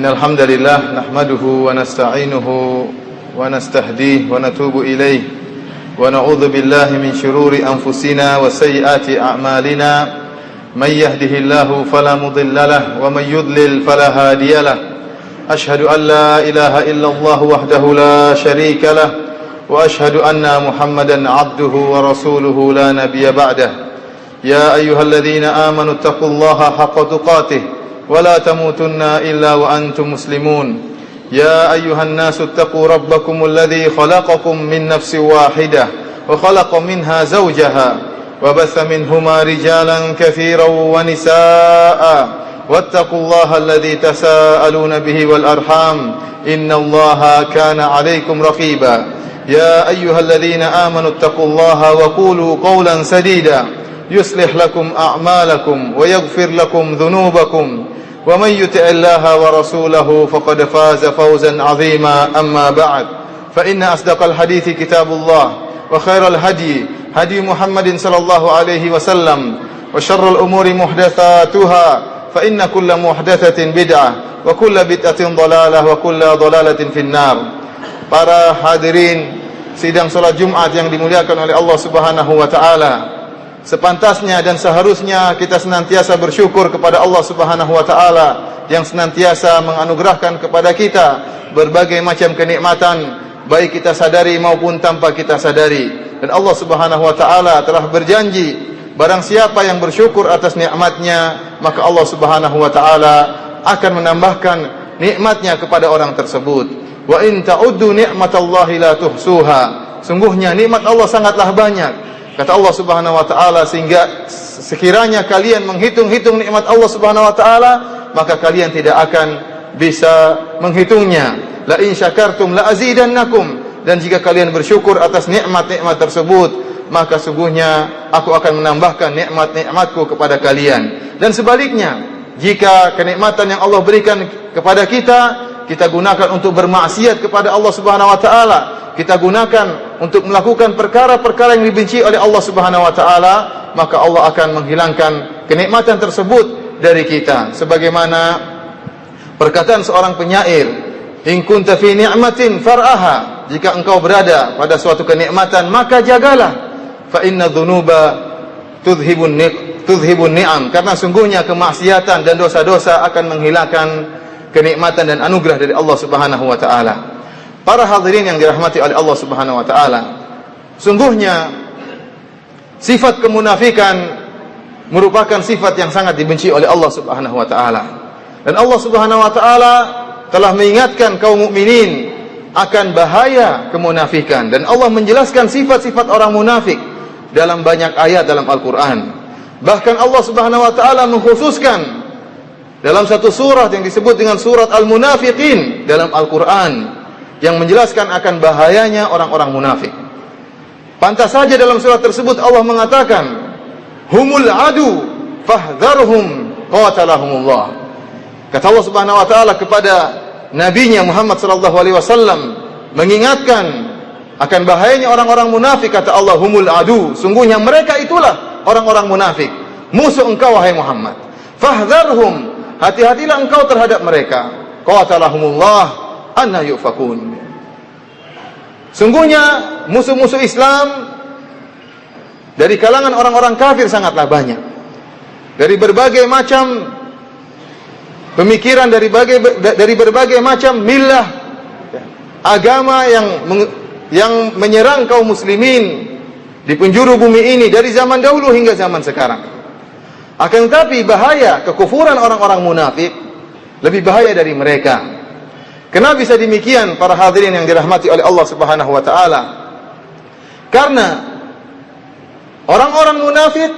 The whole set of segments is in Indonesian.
الحمد لله نحمده ونستعينه ونستهديه ونتوب إليه ونعوذ بالله من شرور أنفسنا وسيئات أعمالنا من يهده الله فلا مضل له ومن يضلل فلا هادي له أشهد أن لا إله إلا الله وحده لا شريك له وأشهد أن محمدا عبده ورسوله لا نبي بعده يا أيها الذين آمنوا اتقوا الله حق تقاته ولا تموتن إلا وأنتم مسلمون يا أيها الناس اتقوا ربكم الذي خلقكم من نفس واحدة وخلق منها زوجها وبث منهما رجالا كثيرا ونساء واتقوا الله الذي تساءلون به والأرحام إن الله كان عليكم رقيبا يا أيها الذين آمنوا اتقوا الله وقولوا قولا سديدا يصلح لكم أعمالكم ويغفر لكم ذنوبكم ومن يطع الله ورسوله فقد فاز فوزا عظيما أما بعد فإن أصدق الحديث كتاب الله وخير الهدي هدي محمد صلى الله عليه وسلم وشر الأمور محدثاتها فإن كل محدثة بدعة وكل بدعة ضلالة وكل ضلالة في النار. Para hadirin sidang salat Jumat yang dimuliakan oleh Allah Subhanahu wa taala, sepantasnya dan seharusnya kita senantiasa bersyukur kepada Allah Subhanahu wa taala yang senantiasa menganugerahkan kepada kita berbagai macam kenikmatan baik kita sadari maupun tanpa kita sadari. Dan Allah Subhanahu wa taala telah berjanji, barang siapa yang bersyukur atas nikmatnya, maka Allah Subhanahu wa taala akan menambahkan nikmatnya kepada orang tersebut. Wa in ta'uddu ni'matallahi la tuhsuha. Sungguhnya nikmat Allah sangatlah banyak. Kata Allah Subhanahu wa taala, sehingga sekiranya kalian menghitung-hitung nikmat Allah Subhanahu wa taala, maka kalian tidak akan bisa menghitungnya. La in syakartum la azidannakum. Dan jika kalian bersyukur atas nikmat-nikmat tersebut, maka sungguhnya aku akan menambahkan nikmat-nikmatku kepada kalian. Dan sebaliknya, jika kenikmatan yang Allah berikan kepada kita gunakan untuk bermaksiat kepada Allah Subhanahu wa taala, kita gunakan untuk melakukan perkara-perkara yang dibenci oleh Allah Subhanahu wa taala, maka Allah akan menghilangkan kenikmatan tersebut dari kita. Sebagaimana perkataan seorang penyair, in kunta fi ni'matin far'aha, jika engkau berada pada suatu kenikmatan maka jagalah, fa inna dzunuba tudhibun ni'am, karena sungguhnya kemaksiatan dan dosa-dosa akan menghilangkan kenikmatan dan anugerah dari Allah Subhanahu wa taala. Para hadirin yang dirahmati oleh Allah Subhanahu wa taala, sungguhnya sifat kemunafikan merupakan sifat yang sangat dibenci oleh Allah Subhanahu wa taala. Dan Allah Subhanahu wa taala telah mengingatkan kaum mukminin akan bahaya kemunafikan, dan Allah menjelaskan sifat-sifat orang munafik dalam banyak ayat dalam Al-Qur'an. Bahkan Allah Subhanahu wa taala mengkhususkan dalam satu surat yang disebut dengan surat Al-Munafiqin dalam Al-Qur'an, yang menjelaskan akan bahayanya orang-orang munafik. Pantas saja dalam surat tersebut Allah mengatakan, humul adu fahdharhum qatalahumullah. Kata Allah Subhanahu wa taala kepada nabinya Muhammad sallallahu alaihi wasallam, mengingatkan akan bahayanya orang-orang munafik. Kata Allah, humul adu, sungguhnya mereka itulah orang-orang munafik, musuh engkau wahai Muhammad. Fahdharhum, hati-hatilah engkau terhadap mereka. Qatalahumullah anna yufakun. Sungguhnya musuh-musuh Islam dari kalangan orang-orang kafir sangatlah banyak, dari berbagai macam pemikiran, dari berbagai macam millah, agama yang menyerang kaum muslimin di penjuru bumi ini dari zaman dahulu hingga zaman sekarang. Akan tetapi bahaya kekufuran orang-orang munafik lebih bahaya dari mereka. Kenapa bisa demikian para hadirin yang dirahmati oleh Allah Subhanahu wa taala? Karena orang-orang munafik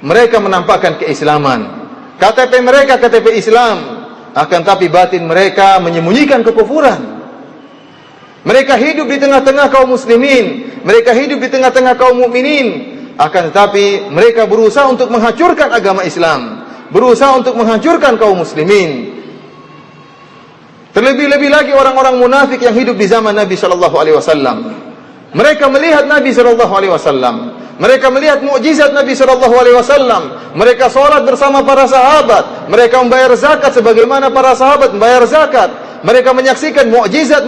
mereka menampakkan keislaman, KTP mereka KTP Islam, akan tapi batin mereka menyembunyikan kekufuran. Mereka hidup di tengah-tengah kaum muslimin, mereka hidup di tengah-tengah kaum mukminin, akan tetapi mereka berusaha untuk menghancurkan agama Islam, berusaha untuk menghancurkan kaum muslimin. Terlebih-lebih lagi orang-orang munafik yang hidup di zaman Nabi sallallahu alaihi wasallam. Mereka melihat Nabi sallallahu alaihi wasallam, Mereka melihat mukjizat Nabi sallallahu alaihi wasallam. Mereka salat bersama para sahabat. Mereka membayar zakat sebagaimana para sahabat membayar zakat. Mereka menyaksikan mukjizat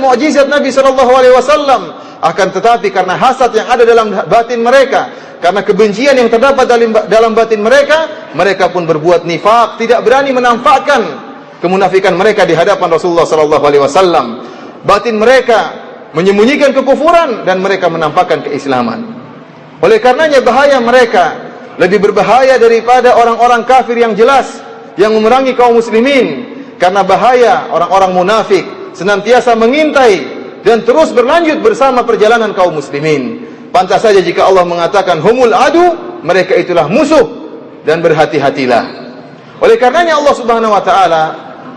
Nabi sallallahu alaihi wasallam. Akan tetapi karena hasad yang ada dalam batin mereka, karena kebencian yang terdapat dalam batin mereka, mereka pun berbuat nifak, tidak berani menampakkan kemunafikan mereka di hadapan Rasulullah sallallahu alaihi wasallam. Batin mereka menyembunyikan kekufuran dan mereka menampakkan keislaman. Oleh karenanya bahaya mereka lebih berbahaya daripada orang-orang kafir yang jelas yang memerangi kaum muslimin. Karena bahaya orang-orang munafik senantiasa mengintai dan terus berlanjut bersama perjalanan kaum muslimin. Pantas saja jika Allah mengatakan humul adu, mereka itulah musuh, dan berhati-hatilah. Oleh karenanya Allah Subhanahu wa taala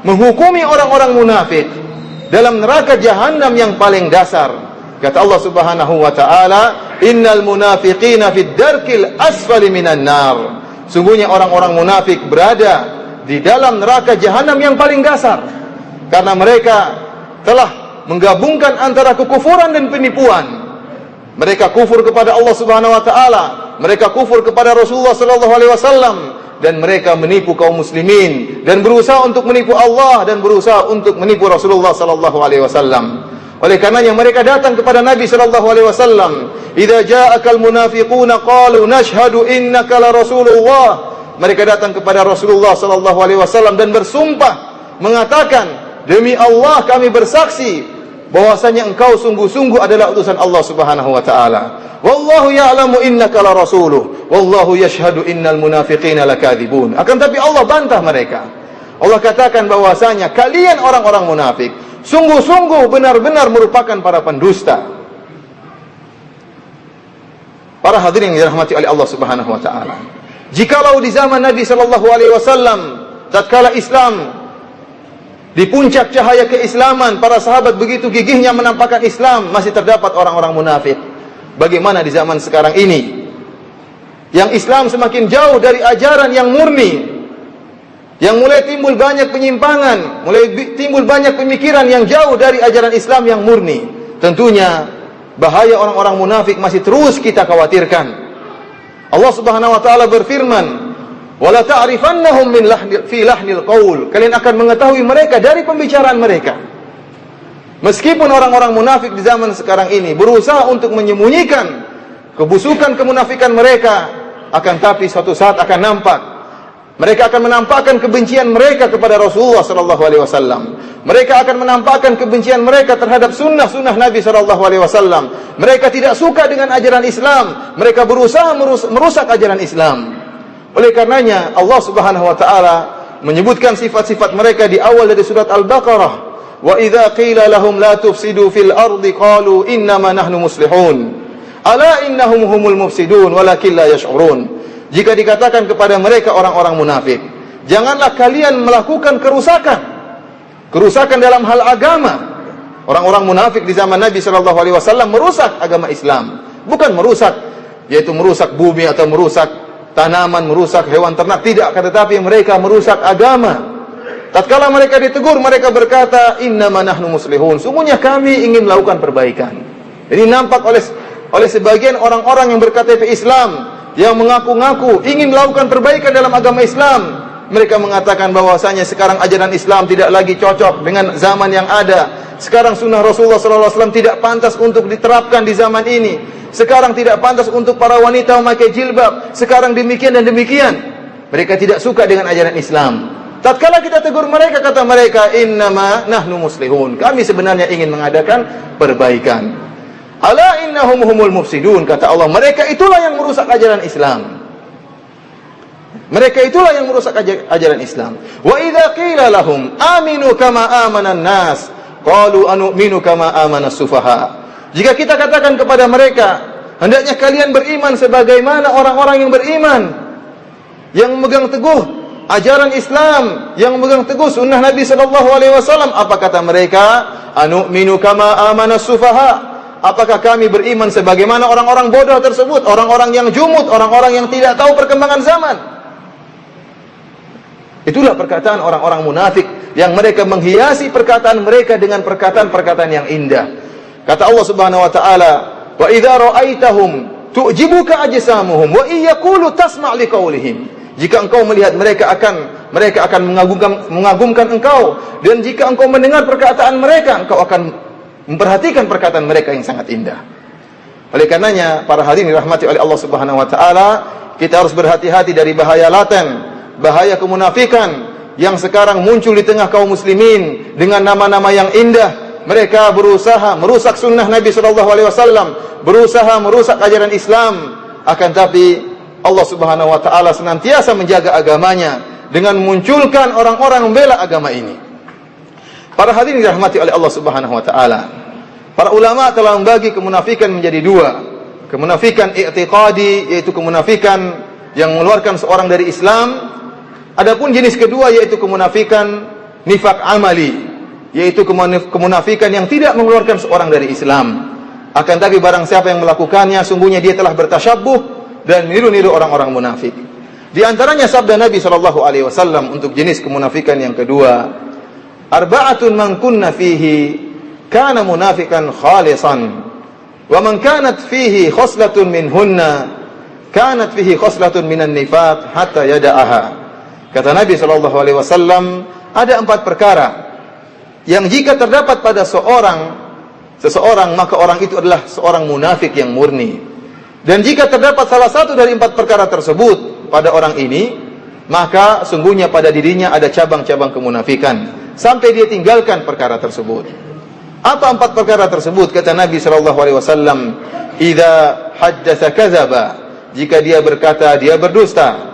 menghukumi orang-orang munafik dalam neraka jahanam yang paling dasar. Kata Allah Subhanahu wa taala, innal munafiqina fid darkil asfali minan nar. Sungguhnya orang-orang munafik berada di dalam neraka jahanam yang paling dasar, karena mereka telah menggabungkan antara kekufuran dan penipuan. Mereka kufur kepada Allah Subhanahu wa taala, mereka kufur kepada Rasulullah sallallahu alaihi wasallam, dan mereka menipu kaum muslimin dan berusaha untuk menipu Allah dan berusaha untuk menipu Rasulullah sallallahu alaihi wasallam. Oleh karenanya mereka datang kepada Nabi sallallahu alaihi wasallam, "Idza ja'akal munafiquna qalu nashhadu innaka la Rasulullah." Mereka datang kepada Rasulullah sallallahu alaihi wasallam dan bersumpah mengatakan, "Demi Allah kami bersaksi bahwasanya engkau sungguh-sungguh adalah utusan Allah Subhanahu wa taala. Wallahu ya'lamu innaka la rasuluh, wallahu yashhadu innal munafiqina lakadzibun." Akan tapi Allah bantah mereka. Allah katakan bahwasanya kalian orang-orang munafik sungguh-sungguh benar-benar merupakan para pendusta. Para hadirin yang dirahmati oleh Allah Subhanahu wa taala. Jikalau di zaman Nabi sallallahu alaihi wasallam tatkala Islam di puncak cahaya keislaman, para sahabat begitu gigihnya menampakkan Islam, masih terdapat orang-orang munafik. Bagaimana di zaman sekarang ini yang Islam semakin jauh dari ajaran yang murni, yang mulai timbul banyak penyimpangan, mulai timbul banyak pemikiran yang jauh dari ajaran Islam yang murni. Tentunya bahaya orang-orang munafik masih terus kita khawatirkan. Allah Subhanahu wa taala berfirman, "Wala ta'rifannahum min fi lahnil qaul." Kalian akan mengetahui mereka dari pembicaraan mereka. Meskipun orang-orang munafik di zaman sekarang ini berusaha untuk menyembunyikan kebusukan kemunafikan mereka, akan tapi suatu saat akan nampak. Mereka akan menampakkan kebencian mereka kepada Rasulullah sallallahu alaihi wasallam. Mereka akan menampakkan kebencian mereka terhadap sunnah-sunnah Nabi sallallahu alaihi wasallam. Mereka tidak suka dengan ajaran Islam. Mereka berusaha merusak ajaran Islam. Oleh karenanya Allah Subhanahu wa taala menyebutkan sifat-sifat mereka di awal dari surat Al-Baqarah. Wa idza qila lahum la tufsidu fil ardi qalu innama nahnu muslihun. Ala innahum humul mufsidun walakin la yash'urun. Jika dikatakan kepada mereka orang-orang munafik, janganlah kalian melakukan kerusakan dalam hal agama. Orang-orang munafik di zaman Nabi sallallahu alaihi wasallam merusak agama Islam, bukan merusak yaitu merusak bumi atau merusak tanaman, merusak hewan ternak, tidak, tetapi mereka merusak agama. Tatkala mereka ditegur, mereka berkata, "Innama nahnu muslihun." Sungguhnya kami ingin melakukan perbaikan. Ini nampak oleh sebagian orang-orang yang berKTP Islam, yang mengaku-ngaku ingin melakukan perbaikan dalam agama Islam. Mereka mengatakan bahwasanya sekarang ajaran Islam tidak lagi cocok dengan zaman yang ada. Sekarang sunnah Rasulullah SAW tidak pantas untuk diterapkan di zaman ini. Sekarang tidak pantas untuk para wanita memakai jilbab. Sekarang demikian dan demikian. Mereka tidak suka dengan ajaran Islam. Tatkala kita tegur mereka, kata mereka, "Innama nahnu muslihun." Kami sebenarnya ingin mengadakan perbaikan. Ala innahum humul mufsidun, kata Allah, mereka itulah yang merusak ajaran Islam. Mereka itulah yang merusak ajaran Islam. Wa idza qila lahum aminu kama amanan nas qalu anu'minu kama amanas sufaha. Jika kita katakan kepada mereka, hendaknya kalian beriman sebagaimana orang-orang yang beriman, yang memegang teguh ajaran Islam, yang memegang teguh sunnah Nabi sallallahu alaihi wasallam, apa kata mereka? Anu'minu kama amanas sufaha. Apakah kami beriman sebagaimana orang-orang bodoh tersebut, orang-orang yang jumud, orang-orang yang tidak tahu perkembangan zaman? Itulah perkataan orang-orang munafik yang mereka menghiasi perkataan mereka dengan perkataan-perkataan yang indah. Kata Allah Subhanahu wa taala, "Wa idza ra'aitahum tu'jibuka ajsamuhum wa iyaqulu tasma' liqaulihim. Jika engkau melihat mereka akan mengagumkan engkau, dan jika engkau mendengar perkataan mereka, engkau akan memperhatikan perkataan mereka yang sangat indah. Oleh karenanya, para hadirin dirahmati oleh Allah Subhanahu wa taala, kita harus berhati-hati dari bahaya laten, bahaya kemunafikan yang sekarang muncul di tengah kaum muslimin dengan nama-nama yang indah. Mereka berusaha merusak sunnah Nabi SAW, berusaha merusak ajaran Islam. Akan tapi Allah Subhanahu wa taala senantiasa menjaga agamanya dengan memunculkan orang-orang membela agama ini. Para hadirin dirahmati oleh Allah Subhanahu wa taala, para ulama telah membagi kemunafikan menjadi dua. Kemunafikan i'tiqadi, yaitu kemunafikan yang mengeluarkan seorang dari Islam. Adapun jenis kedua yaitu kemunafikan nifak amali, yaitu kemunafikan yang tidak mengeluarkan seorang dari Islam. Akan tapi barang siapa yang melakukannya, sungguhnya dia telah bertasyabbuh dan meniru-niru orang-orang munafik. Di antaranya sabda Nabi SAW untuk jenis kemunafikan yang kedua, arba'atun man kunna fihi kana munafikan khalisan, wa man kanat fihi khoslatun minhunna kanat fihi khoslatun minan nifaq hatta yada'aha. Kata Nabi SAW, ada 4 perkara yang jika terdapat pada seseorang, maka orang itu adalah seorang munafik yang murni. Dan jika terdapat salah satu dari 4 perkara tersebut pada orang ini, maka sungguhnya pada dirinya ada cabang-cabang kemunafikan sampai dia tinggalkan perkara tersebut. Apa 4 perkara tersebut? Kata Nabi SAW, idza haddatsa kadzaba, jika dia berkata dia berdusta.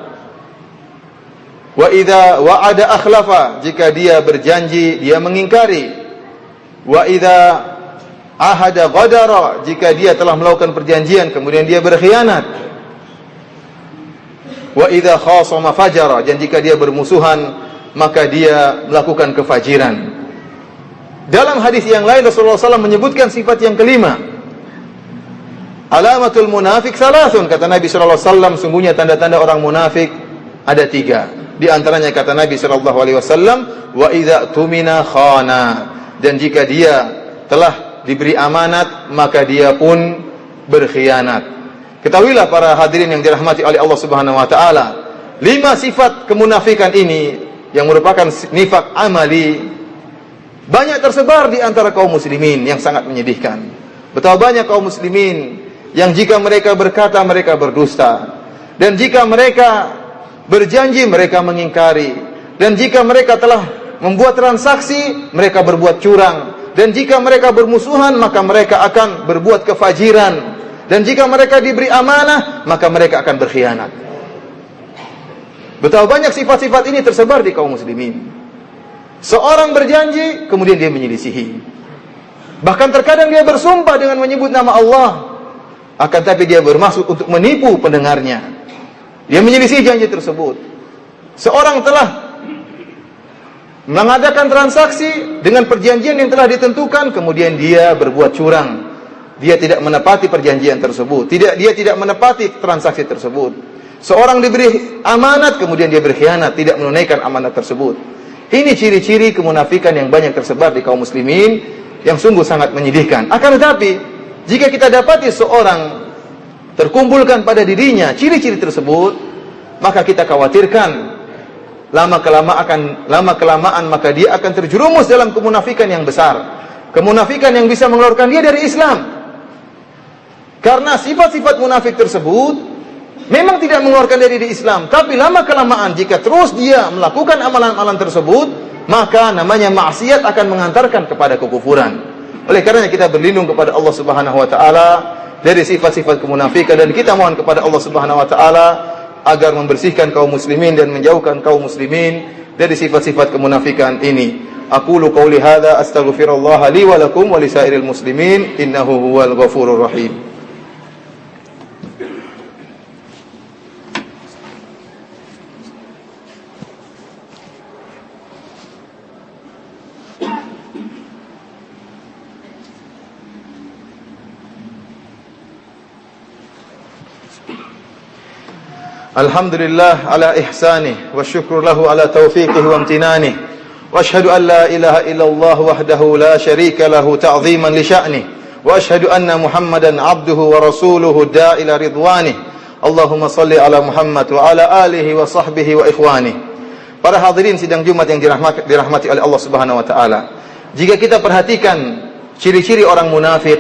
Wa idza wa'ada akhlafa, jika dia berjanji dia mengingkari. Wa idza ahada ghadara, jika dia telah melakukan perjanjian kemudian dia berkhianat. Wa idza khasama fajara, dan jika dia bermusuhan maka dia melakukan kefajiran. Dalam hadis yang lain Rasulullah SAW menyebutkan sifat yang kelima. Alamatul munafik salasun, kata Nabi SAW, sungguhnya tanda-tanda orang munafik ada 3. Di antaranya kata Nabi SAW, wa idza tumina khana, dan jika dia telah diberi amanat maka dia pun berkhianat. Ketahuilah para hadirin yang dirahmati oleh Allah Subhanahu wa taala, 5 sifat kemunafikan ini yang merupakan nifak amali banyak tersebar di antara kaum muslimin yang sangat menyedihkan. Betapa banyak kaum muslimin yang jika mereka berkata mereka berdusta, dan jika mereka berjanji mereka mengingkari, dan jika mereka telah membuat transaksi mereka berbuat curang, dan jika mereka bermusuhan maka mereka akan berbuat kefajiran, dan jika mereka diberi amanah maka mereka akan berkhianat. Betapa banyak sifat-sifat ini tersebar di kaum muslimin. Seorang berjanji kemudian dia menyelisihi. Bahkan terkadang dia bersumpah dengan menyebut nama Allah, akan tapi dia bermaksud untuk menipu pendengarnya. Dia menyelisih janji tersebut. Seorang telah mengadakan transaksi dengan perjanjian yang telah ditentukan, kemudian dia berbuat curang. Dia tidak menepati perjanjian tersebut. Dia tidak menepati transaksi tersebut. Seorang diberi amanat, kemudian dia berkhianat, tidak menunaikan amanat tersebut. Ini ciri-ciri kemunafikan yang banyak tersebar di kaum muslimin yang sungguh sangat menyedihkan. Akan tetapi, jika kita dapati seorang terkumpulkan pada dirinya ciri-ciri tersebut, maka kita khawatirkan lama kelamaan maka dia akan terjerumus dalam kemunafikan yang besar. Kemunafikan yang bisa mengeluarkan dia dari Islam. Karena sifat-sifat munafik tersebut memang tidak mengeluarkan dari Islam, tapi lama kelamaan jika terus dia melakukan amalan-amalan tersebut, maka namanya maksiat akan mengantarkan kepada kekufuran. Oleh karenanya kita berlindung kepada Allah Subhanahu wa taala dari sifat-sifat kemunafikan, dan kita mohon kepada Allah Subhanahu wa taala agar membersihkan kaum muslimin dan menjauhkan kaum muslimin dari sifat-sifat kemunafikan ini. Aqulu qauli hadza astaghfirullah li wa lakum wa lisairil muslimin innahu huwal ghafurur rahim. Alhamdulillah ala ihsanih wa syukru lahu ala taufiqih wa amtinanih wa ashhadu an la ilaha illallah wahdahu la syarika lahu ta'ziman li sya'nih wa asyhadu anna Muhammadan abduhu wa rasuluhu da'ila ridwanih. Allahumma salli ala Muhammad wa ala alihi wa sahbihi wa ikhwanih. Para hadirin sidang Jumat yang dirahmati oleh Allah Subhanahu wa taala. Jika kita perhatikan ciri-ciri orang munafik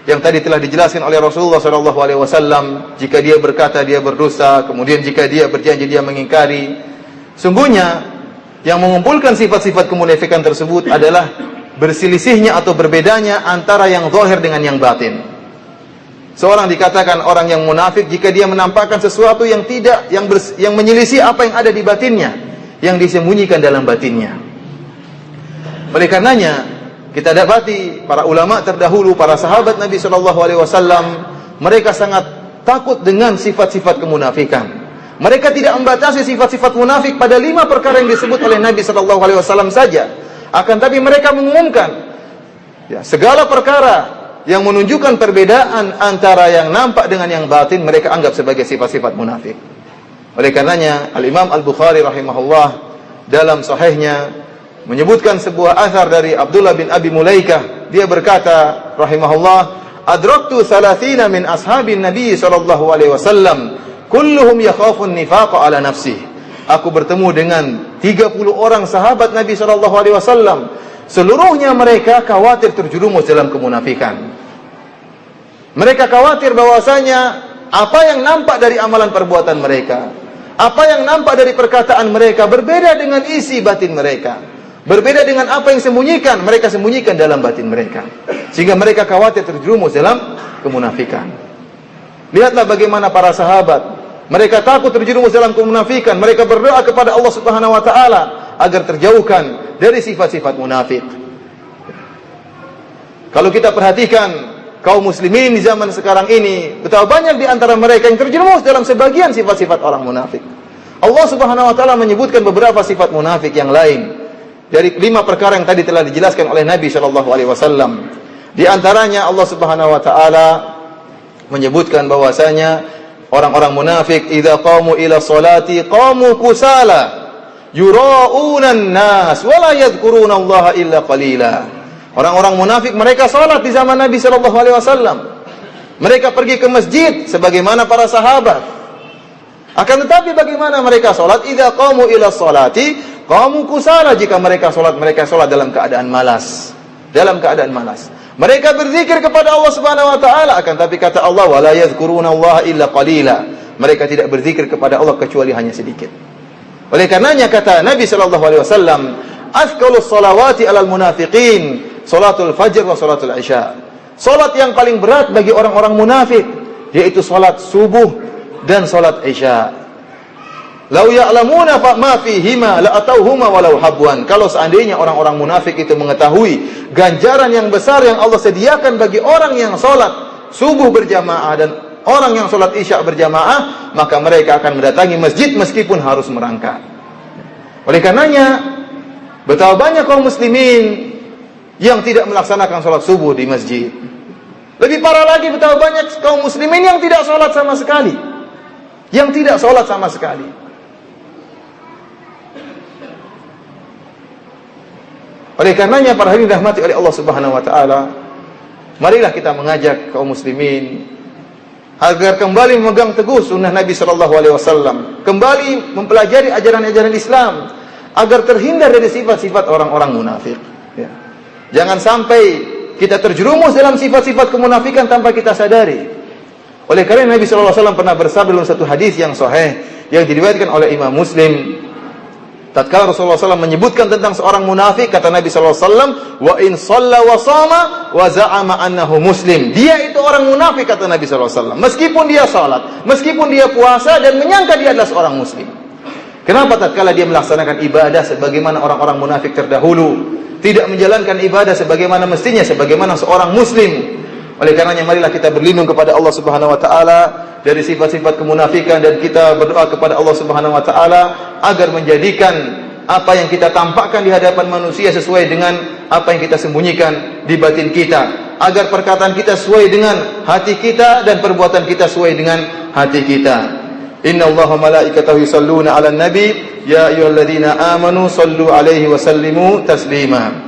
yang tadi telah dijelaskan oleh Rasulullah SAW, jika dia berkata dia berdusta, kemudian jika dia berjanji dia mengingkari. Sungguhnya yang mengumpulkan sifat-sifat kemunafikan tersebut adalah berselisihnya atau berbedanya antara yang zahir dengan yang batin. Seorang dikatakan orang yang munafik jika dia menampakkan sesuatu yang tidak, yang menyelisih apa yang ada di batinnya, yang disembunyikan dalam batinnya. Oleh karenanya kita dapati para ulama terdahulu, para sahabat Nabi SAW, mereka sangat takut dengan sifat-sifat kemunafikan. Mereka tidak membatasi sifat-sifat munafik pada 5 perkara yang disebut oleh Nabi SAW saja. Akan tapi mereka mengumumkan segala perkara yang menunjukkan perbedaan antara yang nampak dengan yang batin, mereka anggap sebagai sifat-sifat munafik. Oleh karenanya Al-Imam Al-Bukhari rahimahullah dalam sahihnya menyebutkan sebuah athar dari Abdullah bin Abi Mulaikah. Dia berkata rahimahullah, adraktu 30 min ashabin Nabi sallallahu alaihi wasallam kulluhum yakhafun nifaqa ala nafsi. Aku bertemu dengan 30 orang sahabat Nabi sallallahu alaihi wasallam, seluruhnya mereka khawatir terjerumus dalam kemunafikan. Mereka khawatir bahwasanya apa yang nampak dari amalan perbuatan mereka, apa yang nampak dari perkataan mereka berbeda dengan isi batin mereka. Berbeda dengan apa yang mereka sembunyikan dalam batin mereka. Sehingga mereka khawatir terjerumus dalam kemunafikan. Lihatlah bagaimana para sahabat. Mereka takut terjerumus dalam kemunafikan. Mereka berdoa kepada Allah Subhanahu wa taala agar terjauhkan dari sifat-sifat munafik. Kalau kita perhatikan kaum muslimin di zaman sekarang ini, betapa banyak di antara mereka yang terjerumus dalam sebagian sifat-sifat orang munafik. Allah Subhanahu wa taala menyebutkan beberapa sifat munafik yang lain. Dari 5 perkara yang tadi telah dijelaskan oleh Nabi SAW. Di antaranya Allah Subhanahu wa taala menyebutkan bahwasanya orang-orang munafik idza qamu ila sholati qamu kusala yura'una an-nas wa la yadhkuruna Allah illa qalila. Orang-orang munafik mereka salat di zaman Nabi SAW. Mereka pergi ke masjid sebagaimana para sahabat. Akan tetapi bagaimana mereka salat? Idza qamu ila sholati qamu kusala, jika mereka salat dalam keadaan malas. Dalam keadaan malas. Mereka berzikir kepada Allah Subhanahu wa taala, akan tapi kata Allah wala yadhkuruna Allah illa qalila. Mereka tidak berzikir kepada Allah kecuali hanya sedikit. Oleh karenanya kata Nabi sallallahu alaihi wasallam, "Athqalus shalawati 'alal munafiqin salatul fajr wa salatul isya." Salat yang paling berat bagi orang-orang munafik yaitu salat subuh dan salat isya. Lau ya'lamuna ma fihima la atauhuma walau habwan. Kalau seandainya orang-orang munafik itu mengetahui ganjaran yang besar yang Allah sediakan bagi orang yang salat subuh berjamaah dan orang yang salat isya berjamaah, maka mereka akan mendatangi masjid meskipun harus merangkak. Oleh karenanya betapa banyak kaum muslimin yang tidak melaksanakan salat subuh di masjid. Lebih parah lagi betapa banyak kaum muslimin yang tidak salat sama sekali. Yang tidak salat sama sekali. Oleh karenanya para hadirin dirahmati oleh Allah Subhanahu wa taala, marilah kita mengajak kaum muslimin agar kembali memegang teguh sunnah Nabi sallallahu alaihi wasallam, kembali mempelajari ajaran-ajaran Islam agar terhindar dari sifat-sifat orang-orang munafik. Ya. Jangan sampai kita terjerumus dalam sifat-sifat kemunafikan tanpa kita sadari. Oleh karena Nabi sallallahu alaihi wasallam pernah bersabda dalam satu hadis yang sahih yang diriwayatkan oleh Imam Muslim, tatkala Rasulullah SAW menyebutkan tentang seorang munafik, kata Nabi SAW, wa in shalla wa shama wa za'ama annahu muslim. Dia itu orang munafik, kata Nabi SAW. Meskipun dia salat, meskipun dia puasa dan menyangka dia adalah seorang muslim. Kenapa tatkala dia melaksanakan ibadah sebagaimana orang-orang munafik terdahulu, tidak menjalankan ibadah sebagaimana mestinya, sebagaimana seorang muslim? Oleh karenanya marilah kita berlindung kepada Allah Subhanahu wa taala dari sifat-sifat kemunafikan, dan kita berdoa kepada Allah Subhanahu wa taala agar menjadikan apa yang kita tampakkan di hadapan manusia sesuai dengan apa yang kita sembunyikan di batin kita, agar perkataan kita sesuai dengan hati kita dan perbuatan kita sesuai dengan hati kita. Innallaha malaikatahu yusholluna 'alan nabi ya ayyuhalladzina amanu shallu 'alaihi wa sallimu taslima.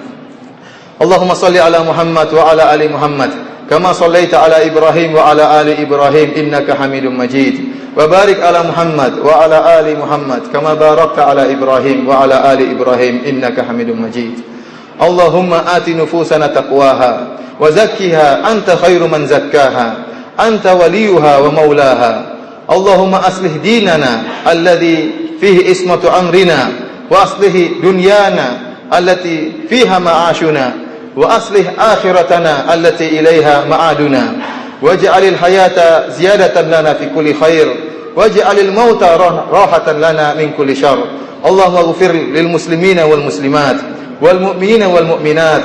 Allahumma shalli 'ala Muhammad wa 'ala ali Muhammad كما صليت على إبراهيم وعلى آل إبراهيم إنك حميد مجيد وبارك على محمد وعلى آل محمد كما باركت على إبراهيم وعلى آل إبراهيم إنك حميد مجيد اللهم آت نفوسنا تقواها وزكها أنت خير من زكاها أنت وليها ومولاها اللهم أصلح ديننا الذي فيه اسمة أمرنا وأصلح دنيانا التي فيها معاشنا وأصلح آخرتنا التي إليها معادنا واجعل الحياة زيادة لنا في كل خير واجعل الموت راحة لنا من كل شر اللهم اغفر للمسلمين والمسلمات والمؤمنين والمؤمنات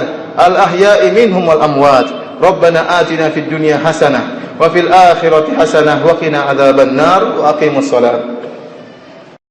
الأحياء منهم والأموات ربنا آتنا في الدنيا حسنة وفي الآخرة حسنة وقنا عذاب النار وأقيموا الصلاة